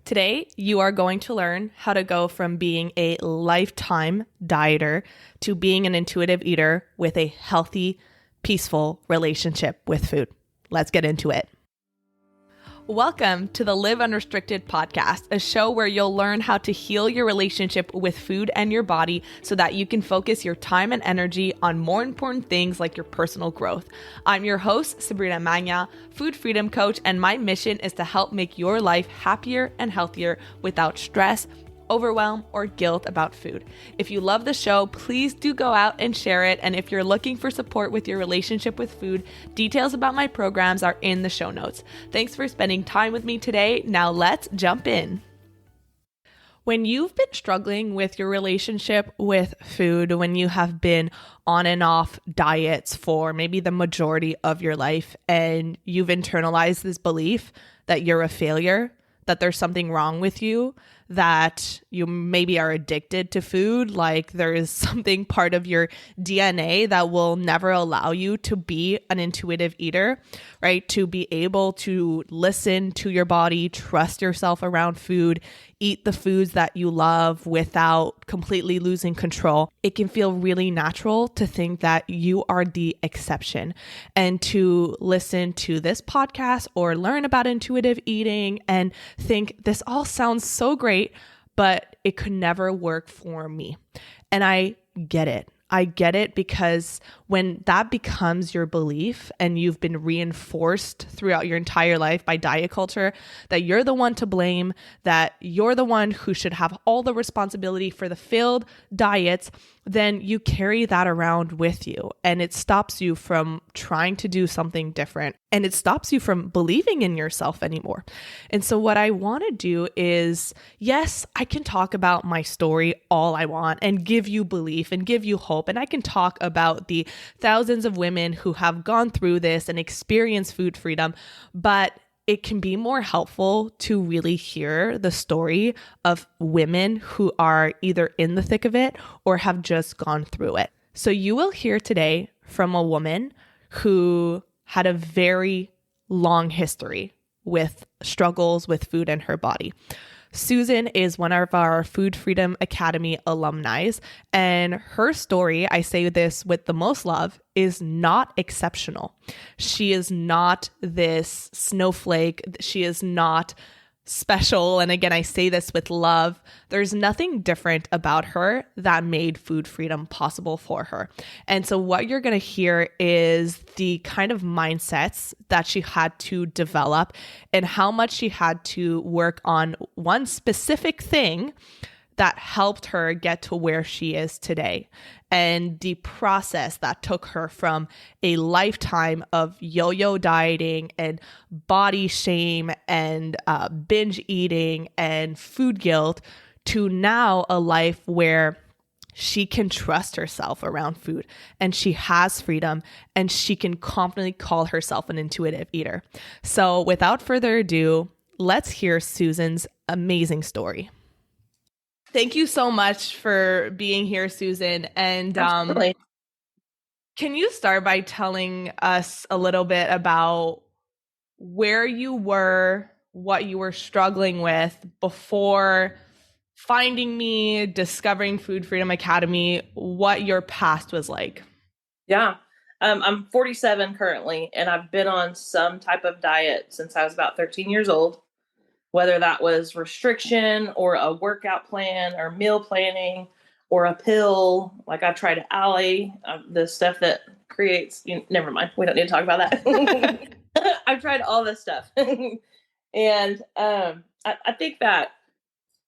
Today, you are going to learn how to go from being a lifetime dieter to being an intuitive eater with a healthy, peaceful relationship with food. Let's get into it. Welcome to the Live Unrestricted podcast, a show where you'll learn how to heal your relationship with food and your body so that you can focus your time and energy on more important things like your personal growth. I'm your host, Sabrina Magna, food freedom coach, and my mission is to help make your life happier and healthier without stress, overwhelm, or guilt about food. If you love the show, please do go out and share it. And if you're looking for support with your relationship with food, details about my programs are in the show notes. Thanks for spending time with me today. Now let's jump in. When you've been struggling with your relationship with food, when you have been on and off diets for maybe the majority of your life, and you've internalized this belief that you're a failure, that there's something wrong with you, that you maybe are addicted to food, like there is something part of your DNA that will never allow you to be an intuitive eater, right? To be able to listen to your body, trust yourself around food, eat the foods that you love without completely losing control. It can feel really natural to think that you are the exception, and to listen to this podcast or learn about intuitive eating and think this all sounds so great, but it could never work for me. And I get it. I get it, because when that becomes your belief and you've been reinforced throughout your entire life by diet culture that you're the one to blame, that you're the one who should have all the responsibility for the failed diets, then you carry that around with you, and it stops you from trying to do something different, and it stops you from believing in yourself anymore. And so what I want to do is, yes, I can talk about my story all I want and give you belief and give you hope. And I can talk about the thousands of women who have gone through this and experienced food freedom, but it can be more helpful to really hear the story of women who are either in the thick of it or have just gone through it. So you will hear today from a woman who had a very long history with struggles with food and her body. Susan is one of our Food Freedom Academy alumni, and her story, I say this with the most love, is not exceptional. She is not this snowflake. She is not special. And again, I say this with love. There's nothing different about her that made food freedom possible for her. And so what you're going to hear is the kind of mindsets that she had to develop and how much she had to work on one specific thing that helped her get to where she is today, and the process that took her from a lifetime of yo-yo dieting and body shame and binge eating and food guilt to now a life where she can trust herself around food, and she has freedom, and she can confidently call herself an intuitive eater. So without further ado, let's hear Susan's amazing story. Thank you so much for being here, Susan. And can you start by telling us a little bit about where you were, what you were struggling with before finding me, discovering Food Freedom Academy, what your past was like? Yeah. I'm 47 currently, and I've been on some type of diet since I was about 13 years old. Whether that was restriction or a workout plan or meal planning or a pill, like I've tried Ally, the stuff that creates, never mind, we don't need to talk about that. I've tried all this stuff. And I think that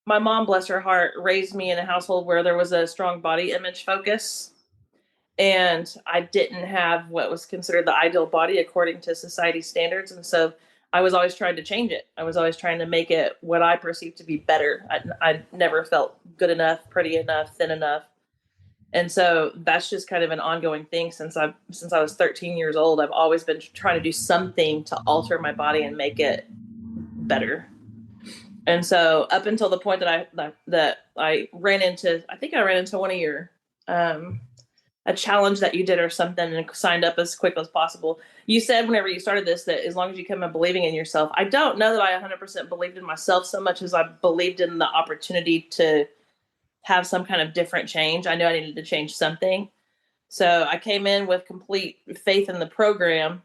my mom, bless her heart, raised me in a household where there was a strong body image focus. And I didn't have what was considered the ideal body according to society standards. And so I was always trying to change it. I was always trying to make it what I perceived to be better. I never felt good enough, pretty enough, thin enough. And so that's just kind of an ongoing thing since I was 13 years old. I've always been trying to do something to alter my body and make it better. And so up until the point that I ran into, I think I ran into one of your a challenge that you did or something and signed up as quick as possible. You said whenever you started this that as long as you come in believing in yourself. I don't know that I 100% believed in myself so much as I believed in the opportunity to have some kind of different change. I knew I needed to change something. So I came in with complete faith in the program,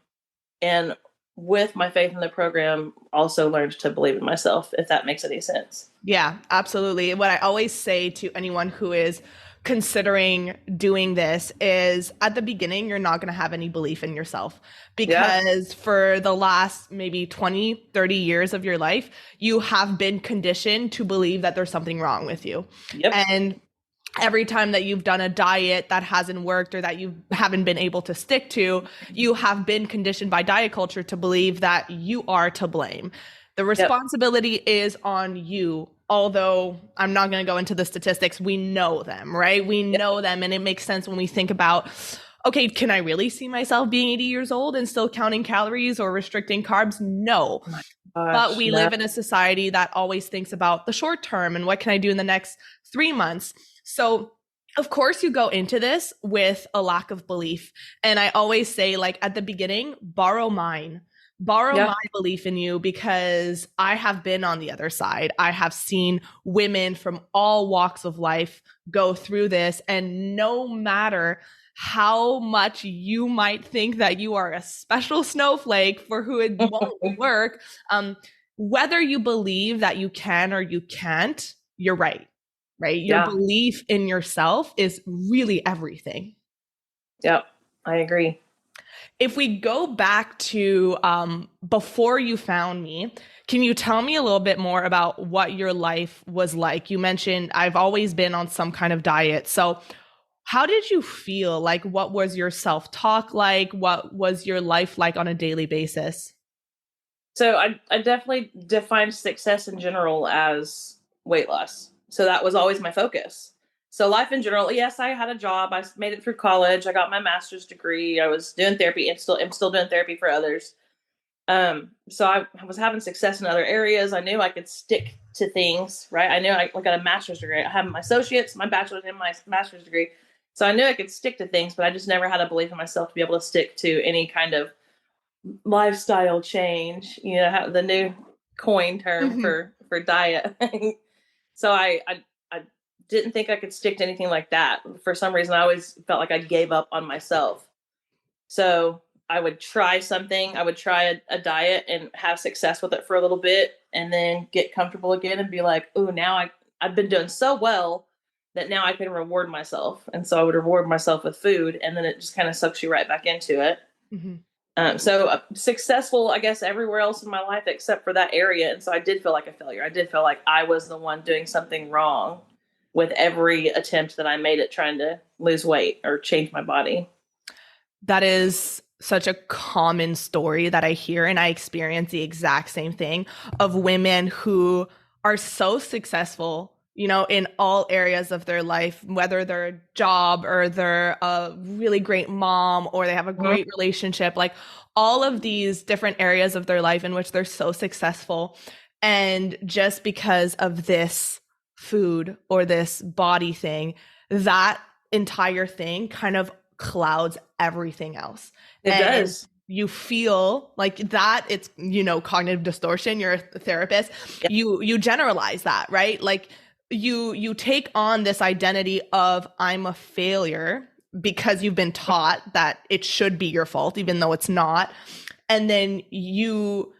and with my faith in the program, also learned to believe in myself, if that makes any sense. Yeah, absolutely. What I always say to anyone who is considering doing this is at the beginning, you're not going to have any belief in yourself Yeah. because for the last maybe 20, 30 years of your life, you have been conditioned to believe that there's something wrong with you. Yep. And every time that you've done a diet that hasn't worked or that you haven't been able to stick to, you have been conditioned by diet culture to believe that you are to blame. The Yep. responsibility is on you. Although I'm not going to go into the statistics, we know them, right? We Yep. know them. And it makes sense when we think about, okay, can I really see myself being 80 years old and still counting calories or restricting carbs? No. Oh my But gosh. we No. live in a society that always thinks about the short term and what can I do in the next 3 months. So, of course, you go into this with a lack of belief. And I always say, like at the beginning, borrow mine. Borrow Yeah. my belief in you because I have been on the other side. I have seen women from all walks of life go through this. And no matter how much you might think that you are a special snowflake for who it won't work, whether you believe that you can or you can't, you're right, right? Your Yeah. belief in yourself is really everything. Yep. I agree. If we go back to before you found me, can you tell me a little bit more about what your life was like? You mentioned I've always been on some kind of diet. So, how did you feel? Like, what was your self talk like? What was your life like on a daily basis? So I definitely defined success in general as weight loss. So that was always my focus. So life in general, yes, I had a job. I made it through college. I got my master's degree. I was doing therapy and still am still doing therapy for others. So I was having success in other areas. I knew I could stick to things, right? I knew I got a master's degree. I have my associates, my bachelor's, and my master's degree. So I knew I could stick to things, but I just never had a belief in myself to be able to stick to any kind of lifestyle change. You know, the new coin term Mm-hmm. for diet. So I didn't think I could stick to anything like that. For some reason, I always felt like I gave up on myself. So I would try something. I would try a diet and have success with it for a little bit, and then get comfortable again and be like, "Ooh, now I've been doing so well that now I can reward myself." And so I would reward myself with food, and then it just kind of sucks you right back into it. Mm-hmm. So successful, I guess, everywhere else in my life except for that area. And so I did feel like a failure. I did feel like I was the one doing something wrong with every attempt that I made at trying to lose weight or change my body. That is such a common story that I hear, and I experience the exact same thing of women who are so successful, in all areas of their life, whether they're a job or they're a really great mom or they have a Mhm. great relationship, like all of these different areas of their life in which they're so successful. And just because of this food or this body thing, that entire thing kind of clouds everything else. It And does. you feel like that it's, cognitive distortion. You're a therapist. Yeah. You generalize that, right? Like you take on this identity of I'm a failure because you've been taught that it should be your fault, even though it's not. And then you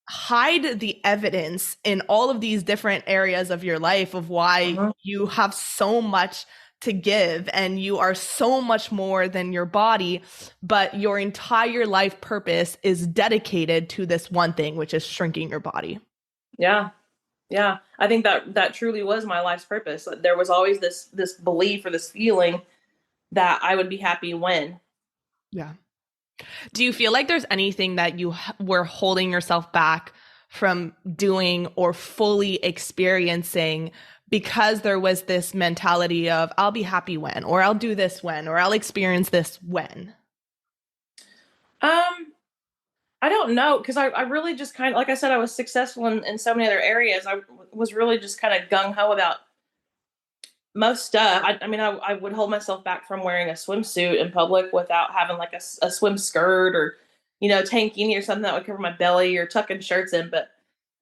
hide the evidence in all of these different areas of your life of why Mhm. you have so much to give and you are so much more than your body, but your entire life purpose is dedicated to this one thing, which is shrinking your body. Yeah. Yeah. I think that truly was my life's purpose. There was always this belief or this feeling that I would be happy when. Yeah. Do you feel like there's anything that you were holding yourself back from doing or fully experiencing because there was this mentality of I'll be happy when, or I'll do this when, or I'll experience this when? Um, I don't know because I really just kind of, like I said, I was successful in so many other areas. I was really just kind of gung ho about most stuff. I mean, I would hold myself back from wearing a swimsuit in public without having like a swim skirt or, tankini or something that would cover my belly or tucking shirts in. But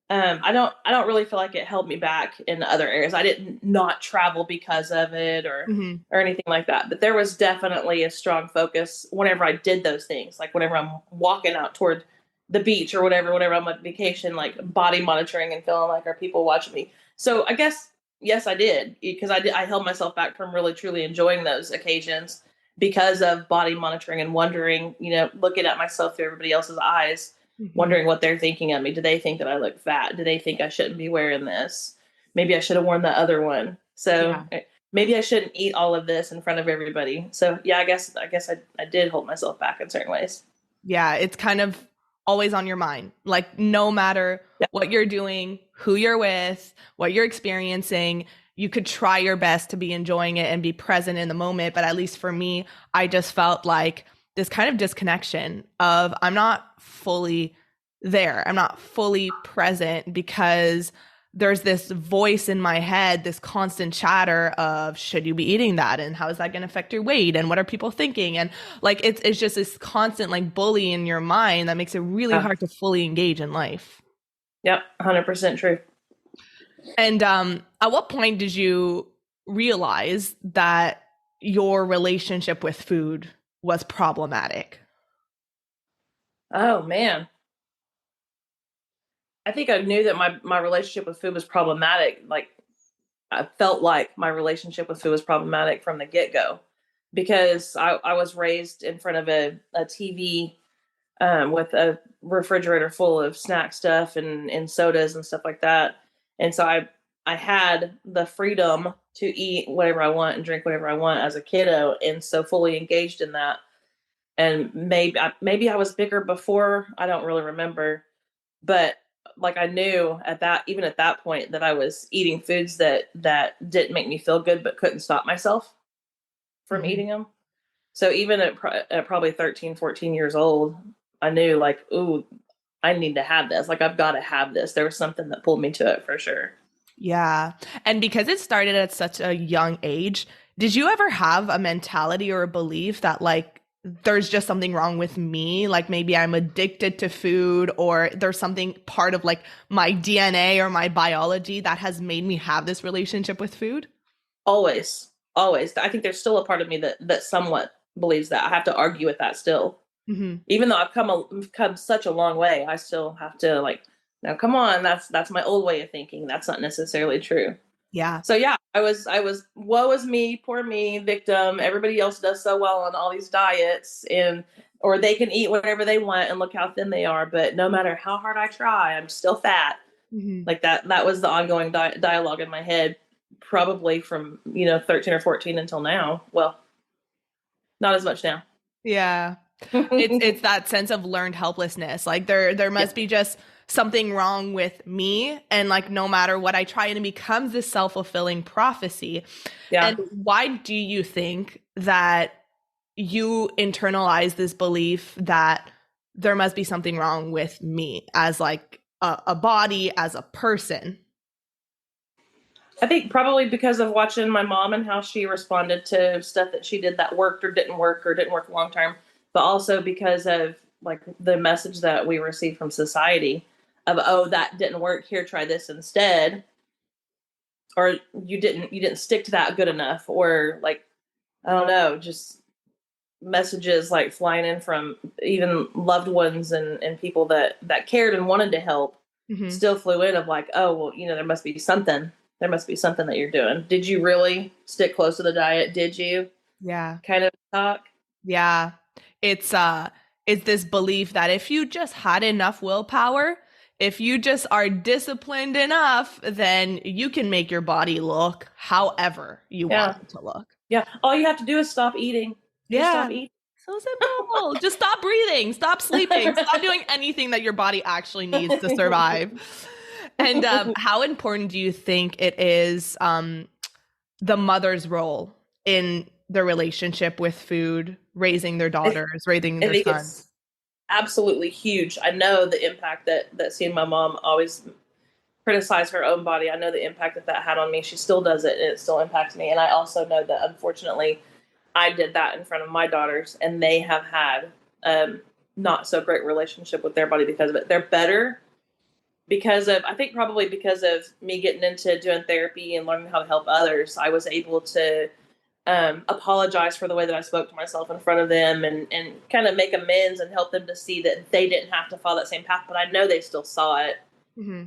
I don't really feel like it held me back in other areas. I didn't not travel because of it Hmm. or anything like that. But there was definitely a strong focus whenever I did those things, like whenever I'm walking out toward the beach or whatever I'm on vacation, like body monitoring and feeling like, are people watching me? So I guess yes, I did, because I held myself back from really truly enjoying those occasions because of body monitoring and wondering, looking at myself through everybody else's eyes, Hmm. wondering what they're thinking of me. Do they think that I look fat? Do they think I shouldn't be wearing this? Maybe I should have worn the other one. So Yeah. maybe I shouldn't eat all of this in front of everybody. So yeah, I did hold myself back in certain ways. Yeah, it's kind of always on your mind. Like, no matter Yeah. what you're doing, who you're with, what you're experiencing, you could try your best to be enjoying it and be present in the moment. But at least for me, I just felt like this kind of disconnection of I'm not fully there. I'm not fully present because there's this voice in my head, this constant chatter of should you be eating that and how is that going to affect your weight and what are people thinking, and like it's just this constant like bully in your mind that makes it really Yeah. hard to fully engage in life. Yep. 100% true. And at what point did you realize that your relationship with food was problematic? Oh man. I think I knew that my relationship with food was problematic. Like I felt like my relationship with food was problematic from the get go because I was raised in front of a TV, with a refrigerator full of snack stuff and sodas and stuff like that. And so I had the freedom to eat whatever I want and drink whatever I want as a kiddo, and so fully engaged in that. And maybe I was bigger before. I don't really remember, but like I knew even at that point that I was eating foods that didn't make me feel good, but couldn't stop myself from Mhm. eating them. So even at probably 13, 14 years old, I knew like, ooh, I need to have this. Like I've got to have this. There was something that pulled me to it for sure. Yeah. And because it started at such a young age, did you ever have a mentality or a belief that like there's just something wrong with me? Like maybe I'm addicted to food or there's something part of like my DNA or my biology that has made me have this relationship with food? Always, always. I think there's still a part of me that somewhat believes that. I have to argue with that still. Hmm. Even though I've come such a long way, I still have to like, now come on, that's my old way of thinking. That's not necessarily true. Yeah. So yeah, I was woe is me, poor me, victim. Everybody else does so well on all these diets, and or they can eat whatever they want and look how thin they are, but no matter how hard I try, I'm still fat. Hmm. Like that was the ongoing dialogue in my head, probably from 13 or 14 until now. Well, not as much now. Yeah. It's that sense of learned helplessness. Like there Yeah. must be just something wrong with me, and like no matter what I try, and it becomes this self-fulfilling prophecy. Yeah. And why do you think that you internalize this belief that there must be something wrong with me as like a body, as a person? I think probably because of watching my mom and how she responded to stuff that she did that worked or didn't work long term, but also because of like the message that we receive from society of, oh, that didn't work, here, try this instead, or you didn't stick to that good enough, or like, I don't know, just messages like flying in from even loved ones and people that cared and wanted to help Hmm. still flew in of like, oh, well, there must be something that you're doing. Did you really stick close to the diet? Did you Yeah. kind of talk? Yeah. It's it's this belief that if you just had enough willpower, if you just are disciplined enough, then you can make your body look however you want Yeah. it to look. Yeah. All you have to do is stop eating. Just Yeah. stop eating. So simple. Just stop breathing, stop sleeping, stop doing anything that your body actually needs to survive. And how important do you think it is the mother's role in their relationship with food, raising their I, daughters, raising I their think sons? it's absolutely huge. I know the impact that seeing my mom always criticize her own body. I know the impact that that had on me. She still does it, and it still impacts me. And I also know that, unfortunately, I did that in front of my daughters, and they have had not so great relationship with their body because of it. They're better because of, I think probably because of me getting into doing therapy and learning how to help others. I was able to apologize for the way that I spoke to myself in front of them, and kind of make amends and help them to see that they didn't have to follow that same path. But I know they still saw it,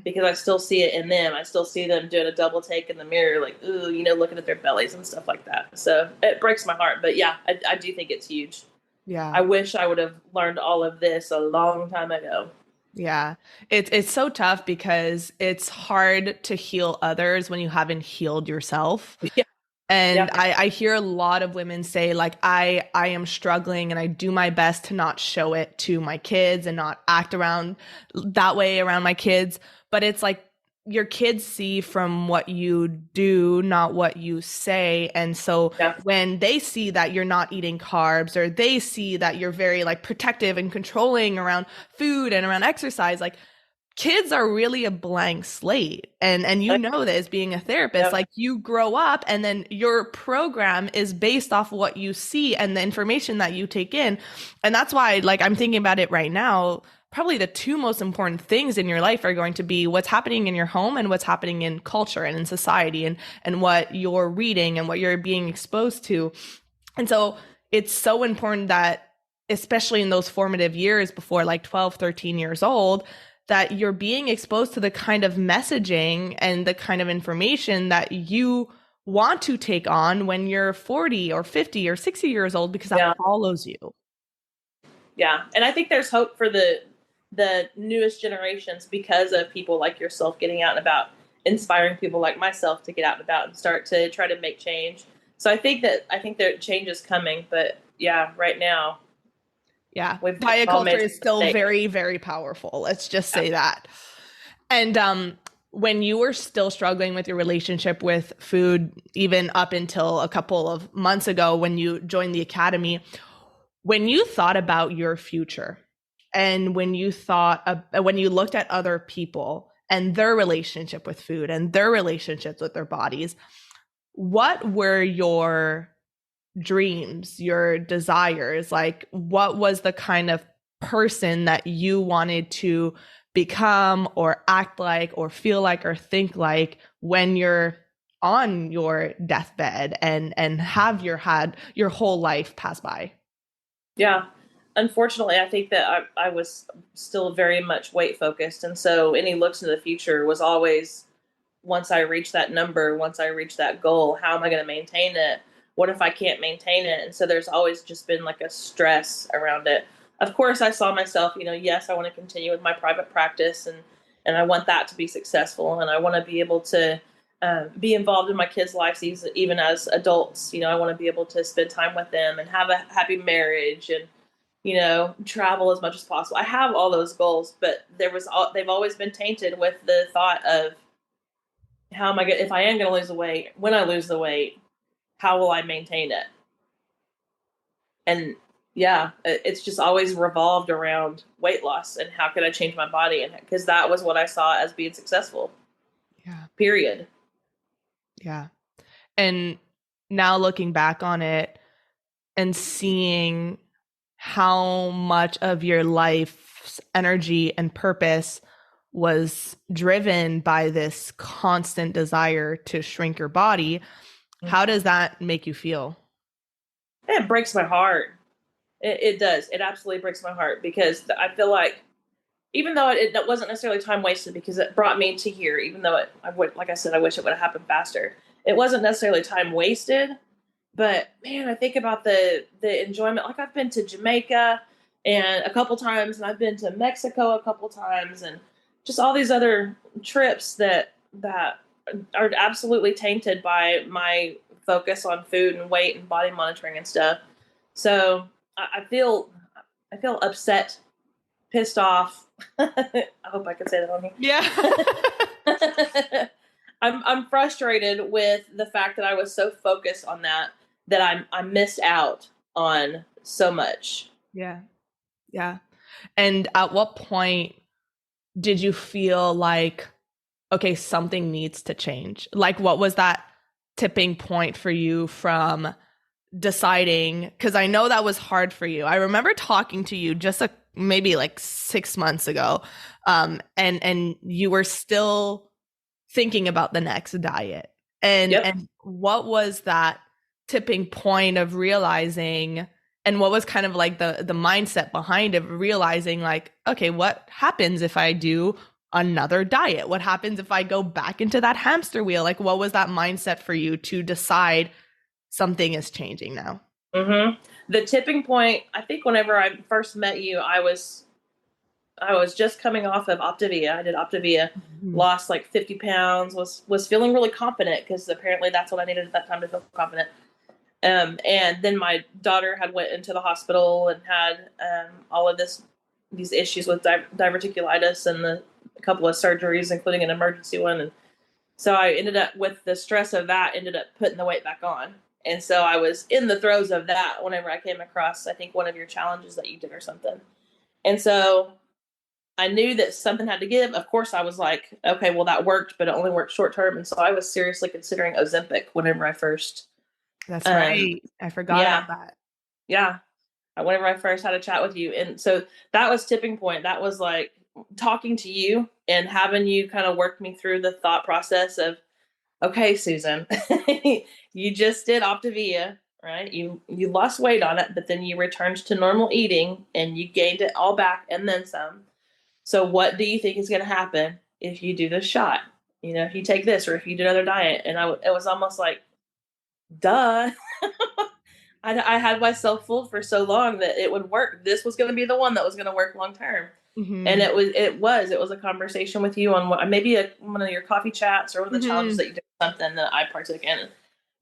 because I still see it in them. I still see them doing a double take in the mirror, like, ooh, looking at their bellies and stuff like that. So it breaks my heart. But yeah, I do think it's huge. Yeah. I wish I would have learned all of this a long time ago. Yeah. It's so tough because it's hard to heal others when you haven't healed yourself. Yeah. And Yeah. I hear a lot of women say, like, I am struggling and I do my best to not show it to my kids and not act around that way around my kids. But it's like your kids see from what you do, not what you say. And so Yeah. when they see that you're not eating carbs, or they see that you're very like protective and controlling around food and around exercise, like, kids are really a blank slate. And you know this being a therapist, Yeah. like, you grow up and then your program is based off what you see and the information that you take in. And that's why, like, I'm thinking about it right now, probably the two most important things in your life are going to be what's happening in your home and what's happening in culture and in society, and what you're reading and what you're being exposed to. And so it's so important that, especially in those formative years before like 12, 13 years old, that you're being exposed to the kind of messaging and the kind of information that you want to take on when you're 40 or 50 or 60 years old, because that Yeah. follows you. Yeah. And I think there's hope for the newest generations because of people like yourself getting out and about, inspiring people like myself to get out and about and start to try to make change. So I think that change is coming, but yeah, right now Yeah. we've Diet all culture made is still mistakes. very, very powerful. Let's just say that. And when you were still struggling with your relationship with food, even up until a couple of months ago when you joined the academy, when you thought about your future, and when you when you looked at other people and their relationship with food and their relationships with their bodies, what were your dreams, your desires? Like, what was the kind of person that you wanted to become or act like or feel like or think like when you're on your deathbed and have had your whole life pass by? Yeah. Unfortunately, I think that I was still very much weight focused. And so any looks into the future was always, once I reach that number, once I reach that goal, how am I going to maintain it? What if I can't maintain it? And so there's always just been like a stress around it. Of course, I saw myself, yes, I want to continue with my private practice, and I want that to be successful. And I want to be able to be involved in my kids' lives, even as adults. I want to be able to spend time with them and have a happy marriage, and travel as much as possible. I have all those goals, but they've always been tainted with the thought of, how am I going, if I am going to lose the weight, when I lose the weight, how will I maintain it? And yeah, it's just always revolved around weight loss and how could I change my body, and because that was what I saw as being successful. Yeah. Period. Yeah. And now looking back on it and seeing how much of your life's energy and purpose was driven by this constant desire to shrink your body, how does that make you feel? It breaks my heart. It does. It absolutely breaks my heart, because I feel like, even though it wasn't necessarily time wasted, because it brought me to here, even though like I said, I wish it would have happened faster. It wasn't necessarily time wasted, but man, I think about the enjoyment. Like, I've been to Jamaica and a couple times, and I've been to Mexico a couple times, and just all these other trips that are absolutely tainted by my focus on food and weight and body monitoring and stuff. So I feel upset, pissed off. I hope I can say that on Yeah. here. I'm frustrated with the fact that I was so focused on that I missed out on so much. Yeah. Yeah. And at what point did you feel like, okay, something needs to change? Like, what was that tipping point for you from deciding? Because I know that was hard for you. I remember talking to you just maybe like 6 months ago, and you were still thinking about the next diet. Yep. And what was that tipping point of realizing, and what was kind of like the mindset behind it, realizing like, okay, what happens if I do another diet? What happens if I go back into that hamster wheel? Like, what was that mindset for you to decide something is changing now? Mm-hmm. The tipping point, I think whenever I first met you, I was just coming off of Optavia. I did Optavia, Mhm. lost like 50 pounds, was feeling really confident because apparently that's what I needed at that time to feel confident. And then my daughter had went into the hospital and had all of these issues with diverticulitis and a couple of surgeries, including an emergency one. And so I ended up with the stress of that, ended up putting the weight back on. And so I was in the throes of that whenever I came across, I think, one of your challenges that you did or something. And so I knew that something had to give. Of course, I was like, okay, well, that worked, but it only worked short term. And so I was seriously considering Ozempic whenever I first, That's um, right. I forgot yeah, about that. yeah, whenever I first had a chat with you. And so that was tipping point. That was like talking to you and having you kind of work me through the thought process of, okay, Susan, you just did Optavia, right? You lost weight on it, but then you returned to normal eating and you gained it all back and then some. So what do you think is going to happen if you do this shot? If you take this or if you do another diet. And it was almost like, duh. I had myself fooled for so long that it would work. This was going to be the one that was going to work long term. And Hmm. it was a conversation with you on maybe one of your coffee chats or one of the challenges Hmm. that you did, something that I partook in.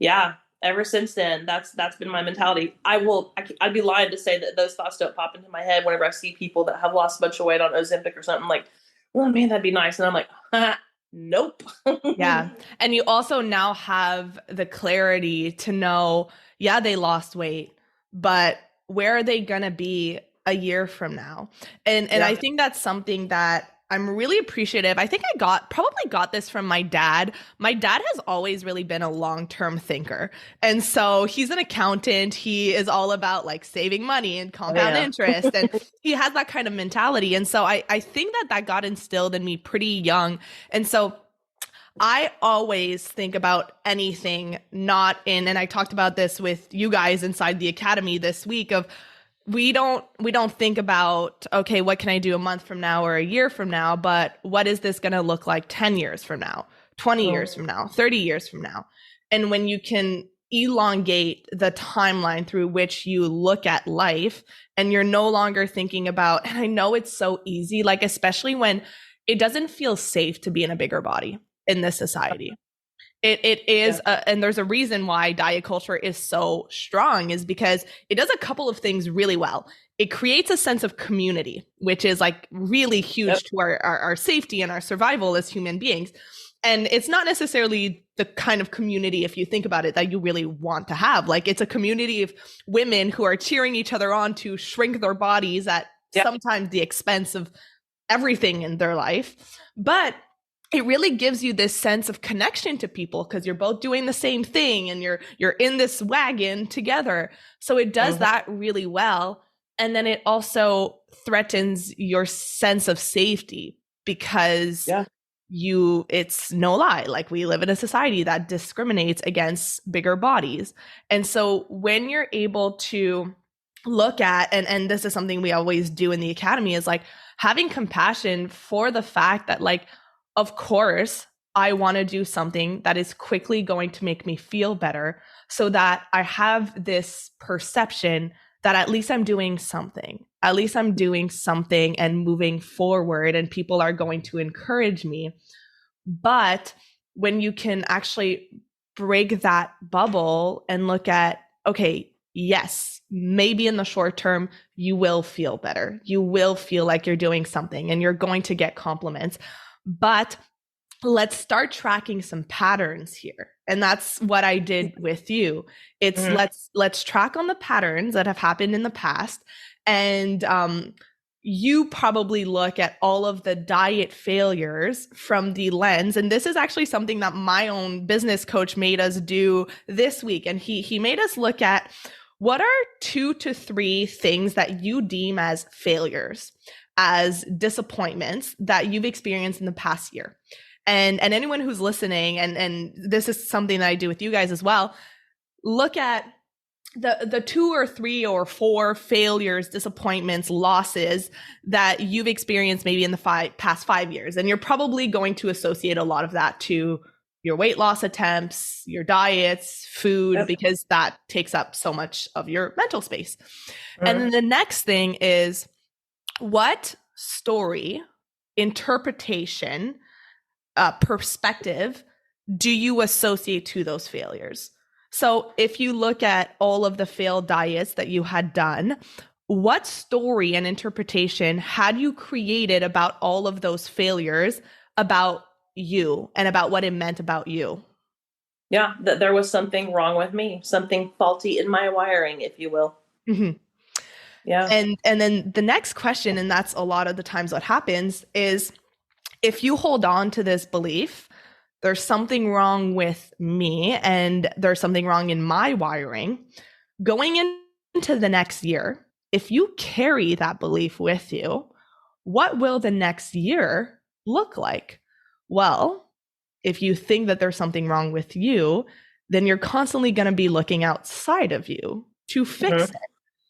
Yeah, ever since then, that's been my mentality. I'd be lying to say that those thoughts don't pop into my head whenever I see people that have lost a bunch of weight on Ozempic or something. Like, oh man, that'd be nice. And I'm like, nope. Yeah. And you also now have the clarity to know, yeah, they lost weight, but where are they going to be a year from now? And I Yeah. think that's something that I'm really appreciative. I think I probably got this from my dad. My dad has always really been a long-term thinker. And so he's an accountant. He is all about like saving money and Oh compound yeah. interest. And he has that kind of mentality. And so I think that got instilled in me pretty young. And so I always think about anything not in, and I talked about this with you guys inside the academy this week of we don't think about, okay, what can I do a month from now or a year from now, but what is this going to look like 10 years from now, 20 years Mm. from now, 30 years from now? And when you can elongate the timeline through which you look at life and you're no longer thinking about, and I know it's so easy, like especially when it doesn't feel safe to be in a bigger body in this society. It is, Yeah. and there's a reason why diet culture is so strong, is because it does a couple of things really well. It creates a sense of community, which is like really Yep. huge to our safety and our survival as human beings. And it's not necessarily the kind of community, if you think about it, that you really want to have. Like it's a community of women who are cheering each other on to shrink their bodies at Yep. sometimes the expense of everything in their life. But it really gives you this sense of connection to people because you're both doing the same thing and you're in this wagon together. So it does Mm-hmm. that really well. And then it also threatens your sense of safety because Yeah. it's no lie, like we live in a society that discriminates against bigger bodies. And so when you're able to look at, and this is something we always do in the academy, is like having compassion for the fact that, like, of course I want to do something that is quickly going to make me feel better so that I have this perception that at least I'm doing something. At least I'm doing something and moving forward, and people are going to encourage me. But when you can actually break that bubble and look at, okay, yes, maybe in the short term, you will feel better. You will feel like you're doing something and you're going to get compliments. But let's start tracking some patterns here. And that's what I did with you. It's Mm-hmm. let's track on the patterns that have happened in the past, and you probably look at all of the diet failures from the lens. And this is actually something that my own business coach made us do this week. And he made us look at what are 2 to 3 things that you deem as failures, as disappointments that you've experienced in the past year. And anyone who's listening, and this is something that I do with you guys as well, look at the 2 or 3 or 4 failures, disappointments, losses that you've experienced maybe in the past 5 years. And you're probably going to associate a lot of that to your weight loss attempts, your diets, food, Yep. because that takes up so much of your mental space. And then the next thing is, what story, interpretation, perspective do you associate to those failures? So if you look at all of the failed diets that you had done, what story and interpretation had you created about all of those failures, about you and about what it meant about you? Yeah, that there was something wrong with me, something faulty in my wiring, if you will. Mm-hmm. Yeah. And then the next question, and that's a lot of the times what happens, is if you hold on to this belief, there's something wrong with me and there's something wrong in my wiring, going into the next year, if you carry that belief with you, what will the next year look like? Well, if you think that there's something wrong with you, then you're constantly going to be looking outside of you to fix it.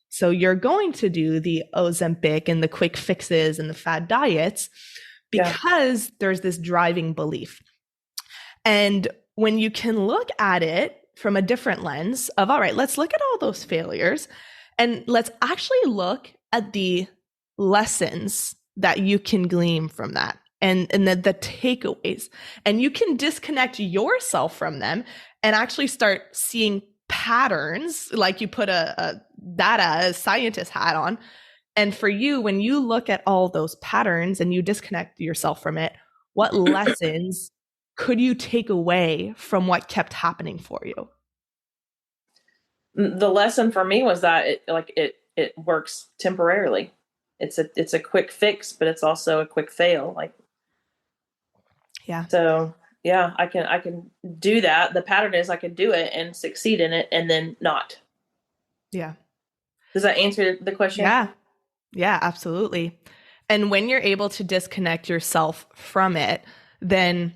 So you're going to do the Ozempic and the quick fixes and the fad diets because there's this driving belief. And when you can look at it from a different lens of, all right, let's look at all those failures and let's actually look at the lessons that you can glean from that and the takeaways. And you can disconnect yourself from them and actually start seeing patterns, like you put a data scientist hat on. And for you, when you look at all those patterns and you disconnect yourself from it, what lessons could you take away from what kept happening for you? The lesson for me was that it works temporarily. It's a quick fix, but it's also a quick fail. So yeah, I can do that. The pattern is I can do it and succeed in it and then not. Yeah. Does that answer the question? Yeah, absolutely. And when you're able to disconnect yourself from it, then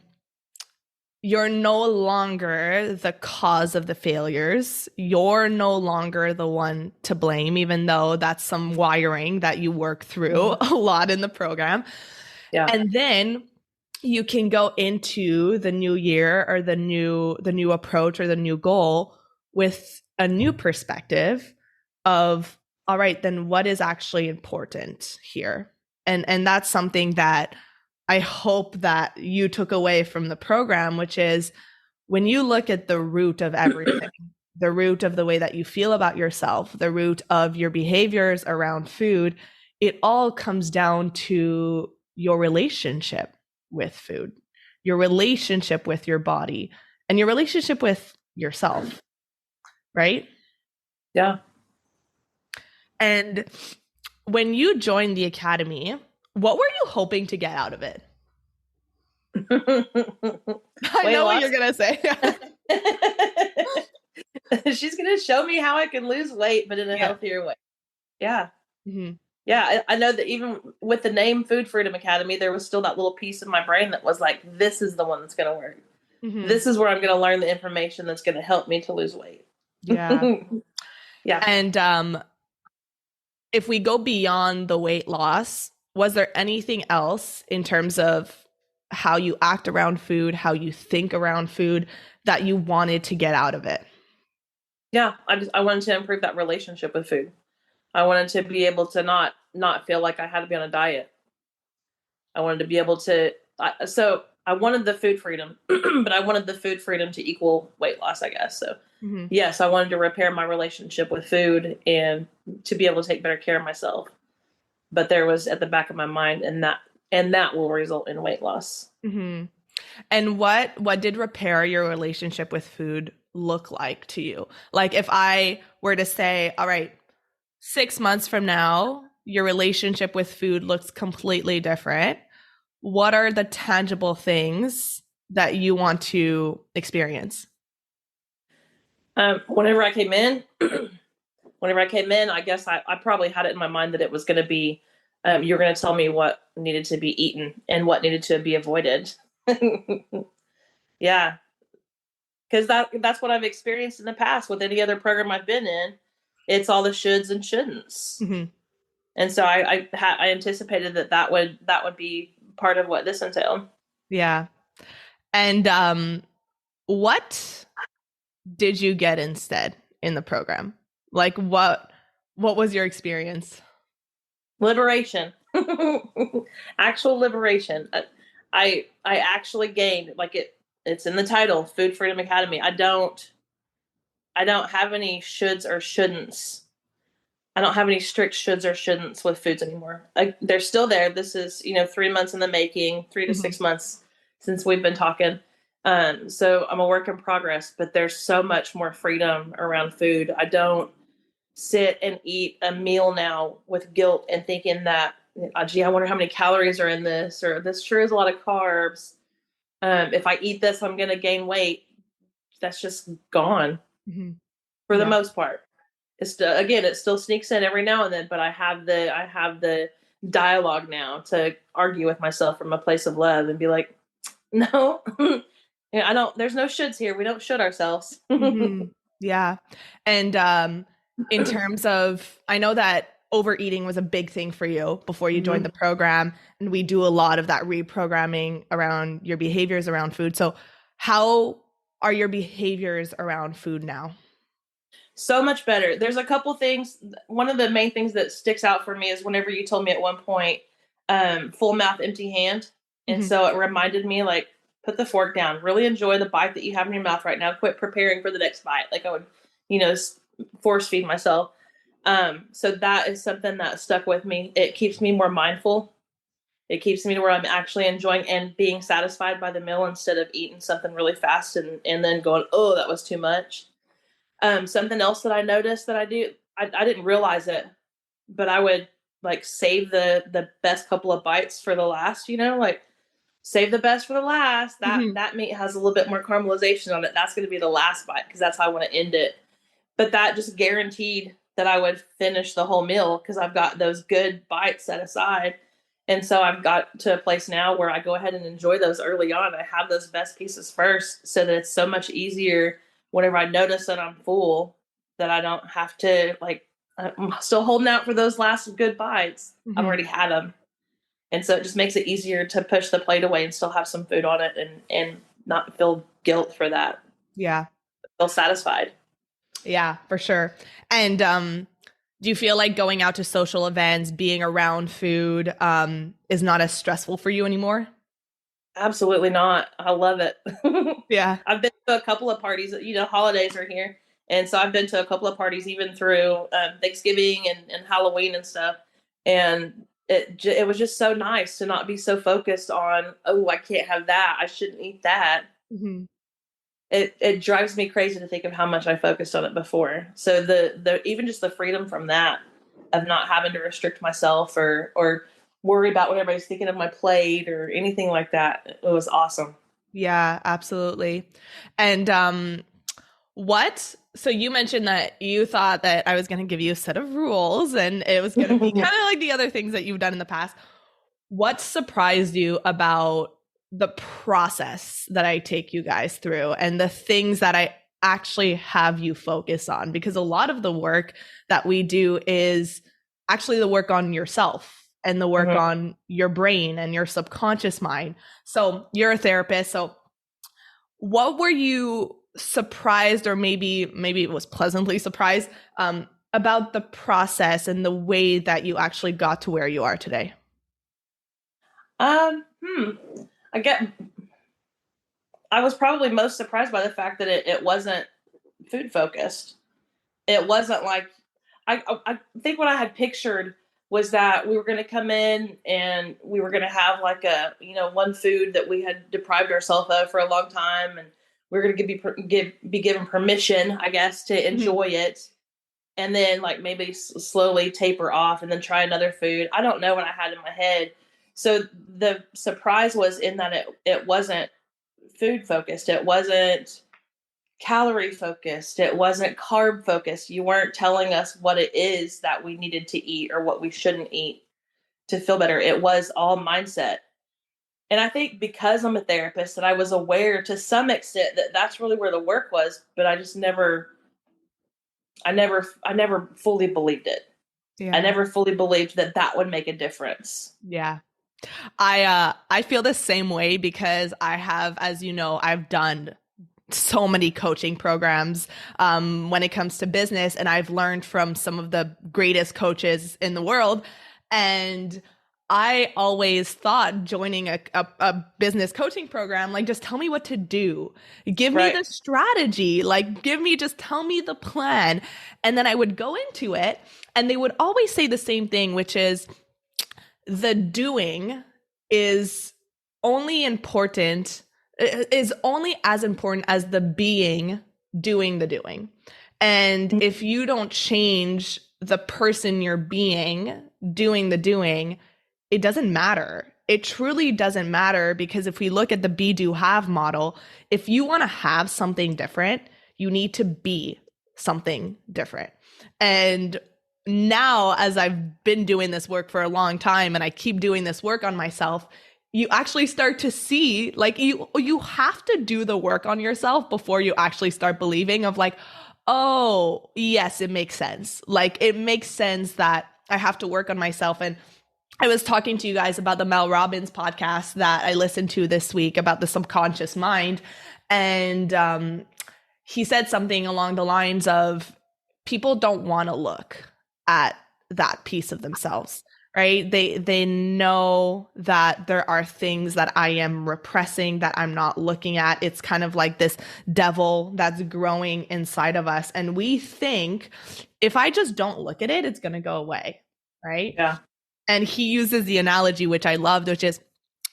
you're no longer the cause of the failures. You're no longer the one to blame, even though that's some wiring that you work through a lot in the program. Yeah. And then you can go into the new year or the new approach or the new goal with a new perspective of, all right, then what is actually important here? And that's something that I hope that you took away from the program, which is when you look at the root of everything, the root of the way that you feel about yourself, the root of your behaviors around food, it all comes down to your relationship with food, your relationship with your body, and your relationship with yourself, right? Yeah. And when you joined the academy, what were you hoping to get out of it? I know what you're going to say. She's going to show me how I can lose weight, but in a healthier way. Yeah. Mm-hmm. Yeah. I know that even with the name Food Freedom Academy, there was still that little piece of my brain that was like, this is the one that's going to work. Mm-hmm. This is where I'm going to learn the information that's going to help me to lose weight. Yeah. Yeah. And if we go beyond the weight loss, was there anything else in terms of how you act around food, how you think around food that you wanted to get out of it? Yeah, I wanted to improve that relationship with food. I wanted to be able to not feel like I had to be on a diet. I wanted to be able to, so I wanted the food freedom, but I wanted the food freedom to equal weight loss, I guess. So yes, I wanted to repair my relationship with food and to be able to take better care of myself. But there was at the back of my mind, and that will result in weight loss. Mm-hmm. And what did repair your relationship with food look like to you? Like if I were to say, all right, 6 months from now, your relationship with food looks completely different. What are the tangible things that you want to experience? Whenever I came in, I guess I probably had it in my mind that it was going to be, you're going to tell me what needed to be eaten and what needed to be avoided. Yeah, because that's what I've experienced in the past with any other program I've been in. It's all the shoulds and shouldn'ts, Mm-hmm. and so I anticipated that would be part of what this entailed. Yeah. And what did you get instead in the program? Like what was your experience? Liberation. Actual liberation. I actually gained, like, it's in the title, Food Freedom Academy. I don't have any shoulds or shouldn'ts. I don't have any strict shoulds or shouldn'ts with foods anymore. They're still there. This is, 3 months in the making, 3 to 6 months since we've been talking. So I'm a work in progress, but there's so much more freedom around food. I don't sit and eat a meal now with guilt and thinking that, gee, I wonder how many calories are in this, or this sure is a lot of carbs. If I eat this, I'm going to gain weight. That's just gone Mm-hmm. for the Yeah. most part. Again, it still sneaks in every now and then, but I have the dialogue now to argue with myself from a place of love and be like, no, I don't. There's no shoulds here. We don't should ourselves. Mm-hmm. Yeah. And in terms of, I know that overeating was a big thing for you before you joined the program, and we do a lot of that reprogramming around your behaviors around food. So, how are your behaviors around food now? So much better. There's a couple things. One of the main things that sticks out for me is whenever you told me at one point, full mouth, empty hand. And Mm-hmm. so it reminded me, like, put the fork down, really enjoy the bite that you have in your mouth right now. Quit preparing for the next bite. Like I would, you know, force feed myself. So that is something that stuck with me. It keeps me more mindful. It keeps me to where I'm actually enjoying and being satisfied by the meal instead of eating something really fast and then going, oh, that was too much. Something else that I noticed that I do, I didn't realize it, but I would, like, save the best couple of bites for the last, like, save the best for the last. That Mm-hmm. that meat has a little bit more caramelization on it. That's going to be the last bite because that's how I want to end it. But that just guaranteed that I would finish the whole meal because I've got those good bites set aside. And so I've got to a place now where I go ahead and enjoy those early on. I have those best pieces first so that it's so much easier whenever I notice that I'm full, that I don't have to, like, I'm still holding out for those last good bites. I've Mm-hmm. already had them. And so it just makes it easier to push the plate away and still have some food on it and not feel guilt for that. Yeah. Feel satisfied. Yeah, for sure. And do you feel like going out to social events, being around food, is not as stressful for you anymore? Absolutely not. I love it. Yeah. I've been to a couple of parties. Holidays are here, and so I've been to a couple of parties even through Thanksgiving and Halloween and stuff. And it was just so nice to not be so focused on, oh, I can't have that. I shouldn't eat that. Mm-hmm. It drives me crazy to think of how much I focused on it before. So the even just the freedom from that, of not having to restrict myself or worry about what everybody's thinking of my plate or anything like that, it was awesome. Yeah, absolutely. And what? So you mentioned that you thought that I was going to give you a set of rules and it was going to be kind of like the other things that you've done in the past. What surprised you about the process that I take you guys through and the things that I actually have you focus on? Because a lot of the work that we do is actually the work on yourself and the work Mhm. on your brain and your subconscious mind. So you're a therapist. So what were you surprised, or maybe it was pleasantly surprised, about the process and the way that you actually got to where you are today? Um, hmm. I get. I was probably most surprised by the fact that it wasn't food focused. It wasn't like, I think what I had pictured was that we were going to come in and we were going to have, like, a, one food that we had deprived ourselves of for a long time, and we are going to be given permission, I guess, to Mhm. enjoy it. and then like maybe slowly taper off and then try another food. I don't know what I had in my head. So the surprise was in that it wasn't food focused. It wasn't calorie focused. It wasn't carb focused. You weren't telling us what it is that we needed to eat or what we shouldn't eat to feel better. It was all mindset. And I think because I'm a therapist that I was aware to some extent that that's really where the work was, but I just never fully believed it. I Yeah. never fully believed that that would make a difference. Yeah. I feel the same way because I have, as you know, I've done so many coaching programs when it comes to business, and I've learned from some of the greatest coaches in the world. And I always thought joining a business coaching program, like, just tell me what to do. Give me Right. the strategy. Like, just tell me the plan. And then I would go into it, and they would always say the same thing, which is the doing is only important, is only as important as the being doing the doing. And if you don't change the person you're being doing the doing, it doesn't matter. It truly doesn't matter, because if we look at the be, do, have model, if you want to have something different, you need to be something different. And now, as I've been doing this work for a long time and I keep doing this work on myself, you actually start to see, like, you have to do the work on yourself before you actually start believing of like, oh, yes, it makes sense. Like, it makes sense that I have to work on myself. And I was talking to you guys about the Mel Robbins podcast that I listened to this week about the subconscious mind. And he said something along the lines of, people don't want to look at that piece of themselves, right? They know that there are things that I am repressing, that I'm not looking at. It's kind of like this devil that's growing inside of us. And we think if I just don't look at it, it's going to go away, right? Yeah. And he uses the analogy, which I loved, which is,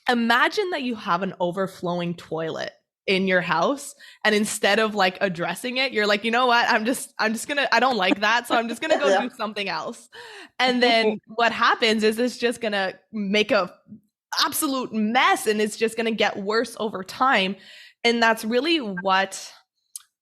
imagine that you have an overflowing toilet in your house, and instead of like addressing it, you're like, you know what, I'm just gonna, I don't like that, so I'm just gonna go do something else. And then what happens is it's just gonna make a absolute mess, and it's just gonna get worse over time. And that's really what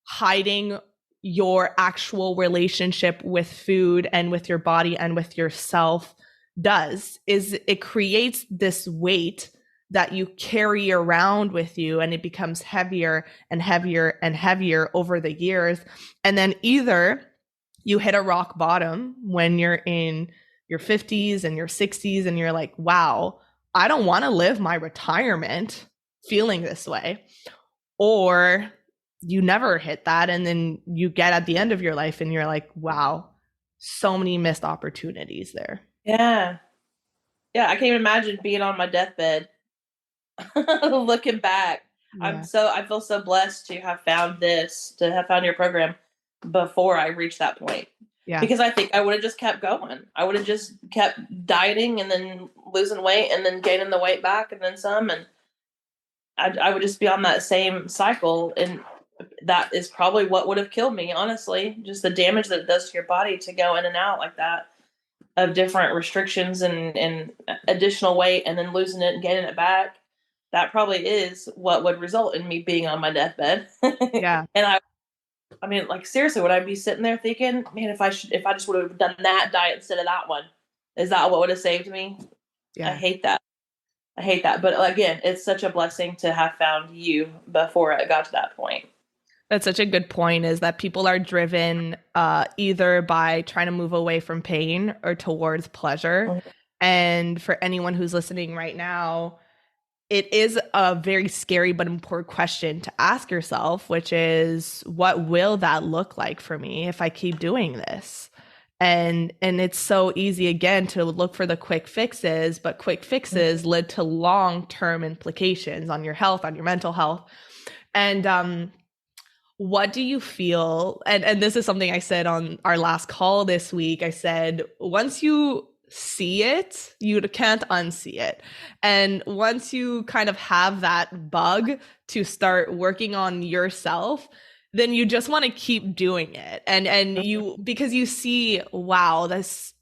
hiding your actual relationship with food and with your body and with yourself does, is it creates this weight that you carry around with you, and it becomes heavier and heavier and heavier over the years. And then either you hit a rock bottom when you're in your 50s and your 60s, and you're like, wow, I don't want to live my retirement feeling this way. Or you never hit that, and then you get at the end of your life and you're like, wow, so many missed opportunities there. Yeah. Yeah. I can't even imagine being on my deathbed looking back. Yeah. I feel so blessed to have found your program before I reached that point. Yeah. Because I think I would have just kept going. I would have just kept dieting and then losing weight and then gaining the weight back and then some. And I would just be on that same cycle. And that is probably what would have killed me, honestly. Just the damage that it does to your body to go in and out like that of different restrictions and additional weight and then losing it and gaining it back. That probably is what would result in me being on my deathbed. Yeah. And I mean, like, seriously, would I be sitting there thinking, man, if I just would have done that diet instead of that one, is that what would have saved me? Yeah. I hate that. But again, it's such a blessing to have found you before it got to that point. That's such a good point, is that people are driven either by trying to move away from pain or towards pleasure. Mm-hmm. And for anyone who's listening right now, it is a very scary but important question to ask yourself, which is, what will that look like for me if I keep doing this? And it's so easy, again, to look for the quick fixes, but quick fixes lead to long-term implications on your health, on your mental health. And what do you feel? And this is something I said on our last call this week. I said, once you see it, you can't unsee it. And once you kind of have that bug to start working on yourself, then you just want to keep doing it. And you, because you see, wow, this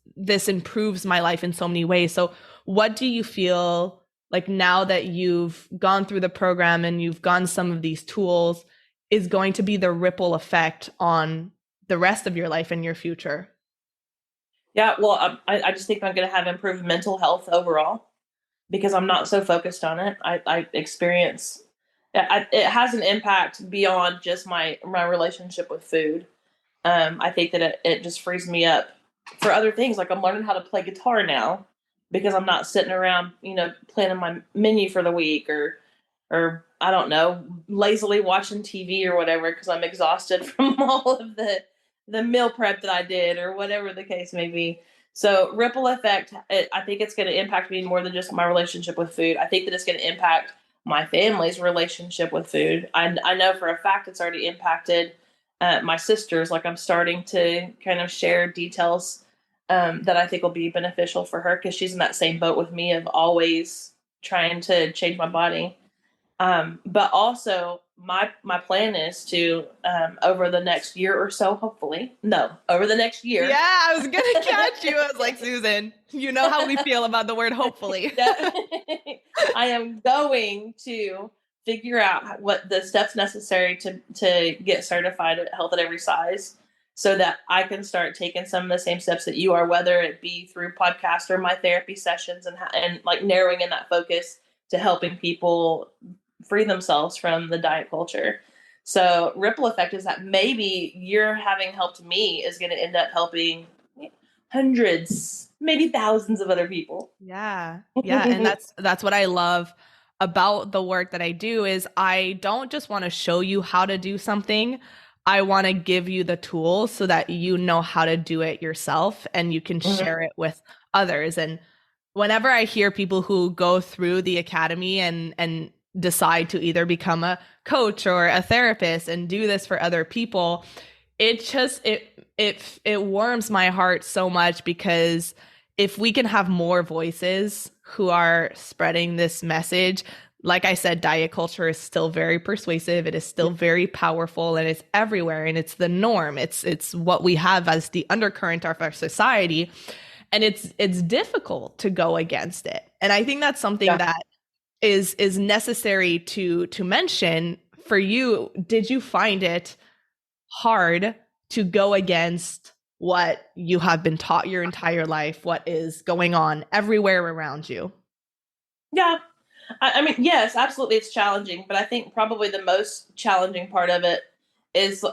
improves my life in so many ways. So what do you feel like now that you've gone through the program and you've gone some of these tools is going to be the ripple effect on the rest of your life and your future? Yeah, well, I just think I'm going to have improved mental health overall because I'm not so focused on it. I experience it has an impact beyond just my relationship with food. I think that it just frees me up for other things. Like I'm learning how to play guitar now because I'm not sitting around, planning my menu for the week or I don't know, lazily watching TV or whatever because I'm exhausted from all of the meal prep that I did or whatever the case may be. So ripple effect, I think it's going to impact me more than just my relationship with food. I think that it's going to impact my family's relationship with food. I know for a fact it's already impacted my sisters. Like I'm starting to kind of share details that I think will be beneficial for her because she's in that same boat with me of always trying to change my body. But also my plan is to over the next year or so, hopefully, no, over the next Yeah, year. I was gonna catch you. I was like, Susan, you know how we feel about the word hopefully. Yeah. I am going to figure out what the steps necessary to get certified at Health at Every Size so that I can start taking some of the same steps that you are, whether it be through podcast or my therapy sessions and like narrowing in that focus to helping people free themselves from the diet culture. So ripple effect is that maybe you're having helped me is going to end up helping hundreds, maybe thousands of other people. Yeah. Yeah, and that's what I love about the work that I do is I don't just want to show you how to do something. I want to give you the tools so that you know how to do it yourself and you can Mhm. share it with others. And whenever I hear people who go through the academy and decide to either become a coach or a therapist and do this for other people, it just it warms my heart so much because if we can have more voices who are spreading this message, like I said, diet culture is still very persuasive. It is still very powerful and it's everywhere and it's the norm. It's what we have as the undercurrent of our society. And it's difficult to go against it. And I think that's something Yeah. that is necessary to mention for you. Did you find it hard to go against what you have been taught your entire life, what is going on everywhere around you? Yeah. I mean, yes, absolutely, it's challenging, but I think probably the most challenging part of it is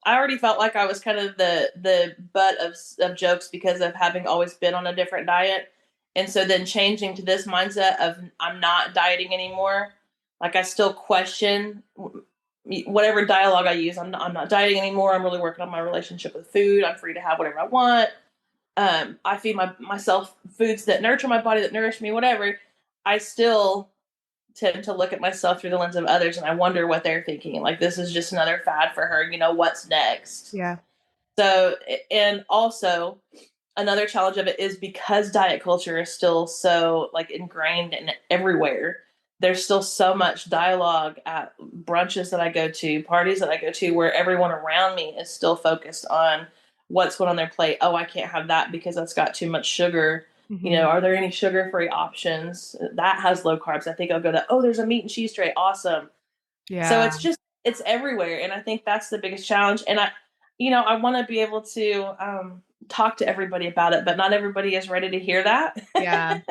I already felt like I was kind of the butt of jokes because of having always been on a different diet, and so then changing to this mindset of I'm not dieting anymore. Like I still question whatever dialogue I use. I'm not dieting anymore. I'm really working on my relationship with food. I'm free to have whatever I want. I feed myself foods that nurture my body, that nourish me, whatever. I still tend to look at myself through the lens of others and I wonder what they're thinking. Like, this is just another fad for her. What's next? Yeah. So, and also another challenge of it is because diet culture is still so like ingrained and everywhere. There's still so much dialogue at brunches that I go to, parties that I go to, where everyone around me is still focused on what's going on their plate. Oh, I can't have that because that's got too much sugar. Mm-hmm. Are there any sugar-free options that has low carbs? I think I'll go to, oh, there's a meat and cheese tray. Awesome. So Yeah. it's everywhere. And I think that's the biggest challenge. And I want to be able to talk to everybody about it, but not everybody is ready to hear that. Yeah.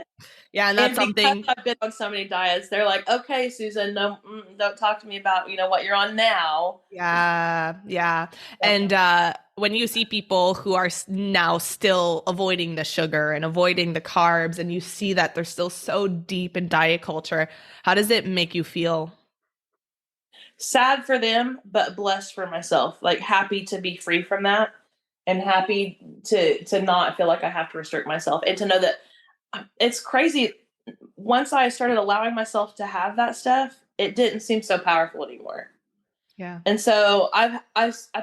Yeah. And that's And because something. I've been on so many diets, they're like, okay, Susan, no, don't talk to me about, what you're on now. Yeah. Yeah. So, And when you see people who are now still avoiding the sugar and avoiding the carbs, and you see that they're still so deep in diet culture, how does it make you feel? sad for them, but blessed for myself. Like happy to be free from that and happy to not feel like I have to restrict myself and to know that it's crazy. Once I started allowing myself to have that stuff, it didn't seem so powerful anymore. Yeah. And so I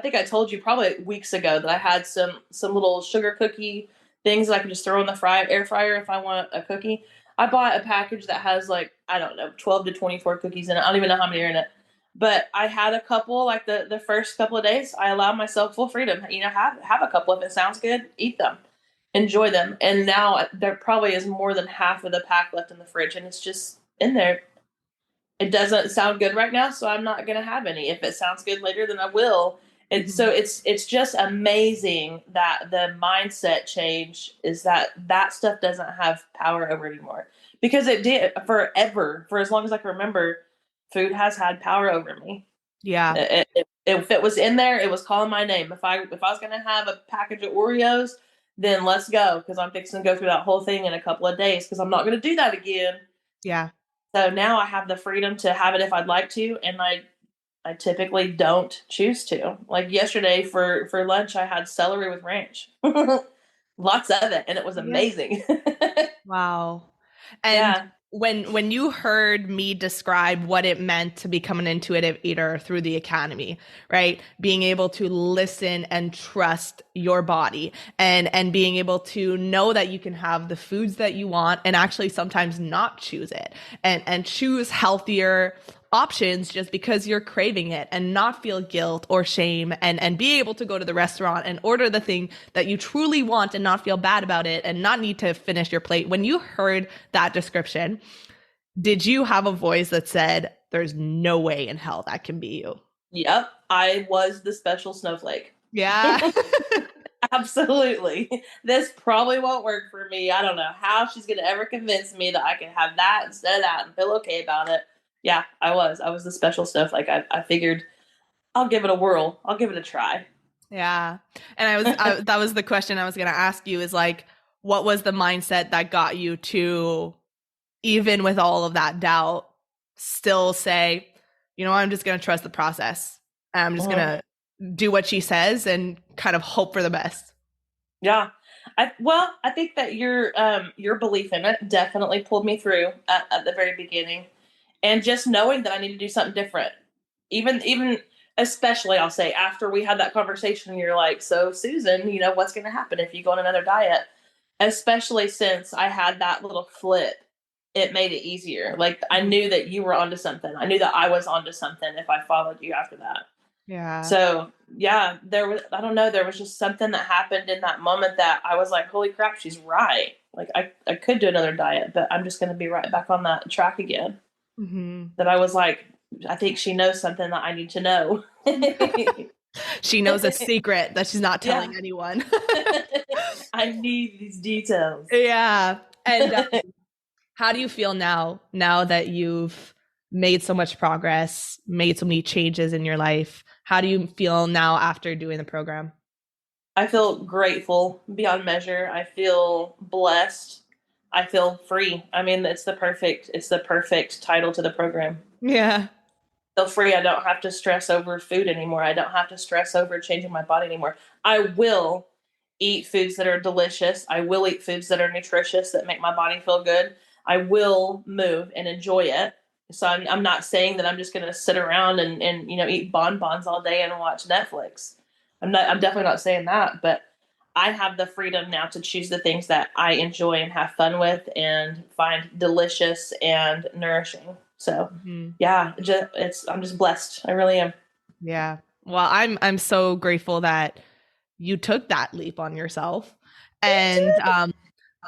think I told you probably weeks ago that I had some little sugar cookie things that I can just throw in the air fryer if I want a cookie. I bought a package that has like, I don't know, 12 to 24 cookies in it. I don't even know how many are in it. But I had a couple, like the first couple of days, I allowed myself full freedom. Have a couple if it sounds good, eat them, enjoy them. And now there probably is more than half of the pack left in the fridge, and it's just in there. It doesn't sound good right now, so I'm not gonna have any. If it sounds good later, then I will. And Mhm. so it's just amazing that the mindset change is that stuff doesn't have power over anymore, because it did forever, for as long as I can remember. Food has had power over me. Yeah. If it was in there, it was calling my name. If I was gonna have a package of Oreos, then let's go, because I'm fixing to go through that whole thing in a couple of days, because I'm not gonna do that again. Yeah. So now I have the freedom to have it if I'd like to, and I typically don't choose to. Like yesterday for lunch, I had celery with ranch, lots of it, and it was Yeah. amazing. Wow. And Yeah. when you heard me describe what it meant to become an intuitive eater through the academy, right? Being able to listen and trust your body, and being able to know that you can have the foods that you want and actually sometimes not choose it, and choose healthier options just because you're craving it, and not feel guilt or shame, and be able to go to the restaurant and order the thing that you truly want and not feel bad about it and not need to finish your plate. When you heard that description, did you have a voice that said, there's no way in hell that can be you? Yep. I was the special snowflake. Yeah. Absolutely. This probably won't work for me. I don't know how she's going to ever convince me that I can have that instead of that and feel okay about it. Yeah, I was. I was the special stuff. Like I figured I'll give it a whirl. I'll give it a try. Yeah. And that was the question I was going to ask you, is like, what was the mindset that got you to, even with all of that doubt, still say, you know, I'm just going to trust the process. I'm just going Mhm. to do what she says and kind of hope for the best. Yeah. I think that your belief in it definitely pulled me through at the very beginning, and just knowing that I need to do something different. Even especially, I'll say, after we had that conversation, you're like, so Susan, what's going to happen if you go on another diet? Especially since I had that little flip, it made it easier. Like I Mhm. knew that you were onto something. I knew that I was onto something if I followed you after that. Yeah. So yeah, I don't know, there was just something that happened in that moment that I was like, holy crap, she's right. Like I could do another diet, but I'm just going to be right back on that track again. Hmm. That I was like, I think she knows something that I need to know. She knows a secret that she's not Yeah. telling anyone. I need these details. Yeah. And how do you feel now that you've made so much progress, made so many changes in your life? How do you feel now after doing the program? I feel grateful beyond measure. I feel blessed. I feel free. I mean, it's the perfect title to the program. Yeah. Feel free. I don't have to stress over food anymore. I don't have to stress over changing my body anymore. I will eat foods that are delicious. I will eat foods that are nutritious, that make my body feel good. I will move and enjoy it. So I'm not saying that I'm just going to sit around and eat bonbons all day and watch Netflix. I'm definitely not saying that, but I have the freedom now to choose the things that I enjoy and have fun with and find delicious and nourishing. So, Mhm. yeah, I'm just blessed. I really am. Yeah. Well, I'm so grateful that you took that leap on yourself. Me And too.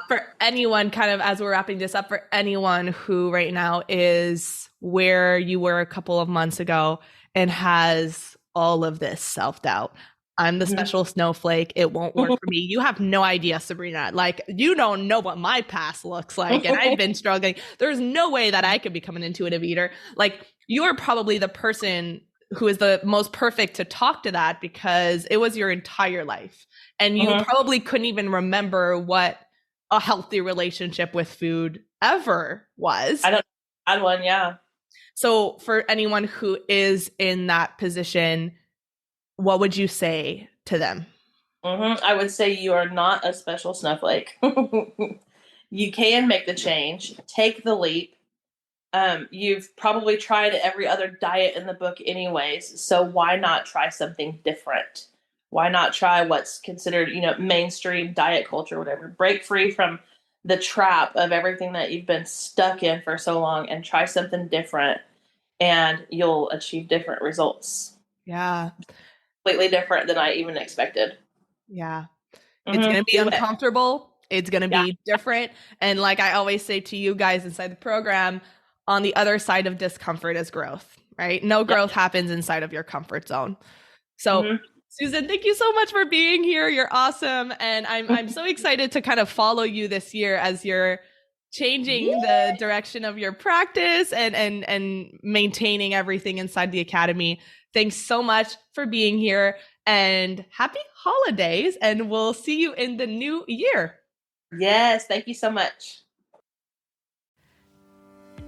for anyone, kind of as we're wrapping this up, for anyone who right now is where you were a couple of months ago and has all of this self-doubt. I'm the Mhm. special snowflake. It won't work for me. You have no idea, Sabrina. Like, you don't know what my past looks like. And I've been struggling. There's no way that I could become an intuitive eater. Like, you're probably the person who is the most perfect to talk to that, because it was your entire life. And you Mhm. probably couldn't even remember what a healthy relationship with food ever was. I don't add one. Yeah. So, for anyone who is in that position, what would you say to them? I would say you are not a special snowflake. You can make the change. Take the leap. You've probably tried every other diet in the book, anyways. So why not try something different? Why not try what's considered, mainstream diet culture, whatever? Break free from the trap of everything that you've been stuck in for so long and try something different. and you'll achieve different results. Yeah. Completely different than I even expected. Yeah. It's going to be uncomfortable. It's going to be different. And like I always say to you guys inside the program, on the other side of discomfort is growth, right? No growth happens inside of your comfort zone. So Susan, thank you so much for being here. You're awesome. And I'm so excited to kind of follow you this year as you're changing the direction of your practice and maintaining everything inside the academy. Thanks so much for being here, and happy holidays, and we'll see you in the new year. Yes, thank you so much.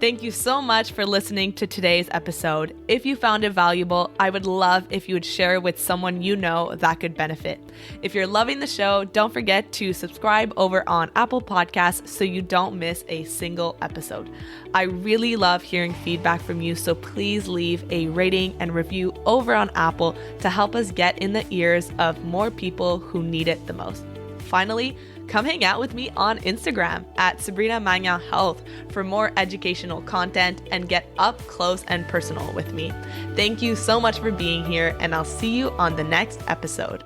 Thank you so much for listening to today's episode. If you found it valuable, I would love if you would share it with someone you know that could benefit. If you're loving the show, don't forget to subscribe over on Apple Podcasts so you don't miss a single episode. I really love hearing feedback from you, so please leave a rating and review over on Apple to help us get in the ears of more people who need it the most. Finally, come hang out with me on Instagram at Sabrina Magna Health for more educational content and get up close and personal with me. Thank you so much for being here, and I'll see you on the next episode.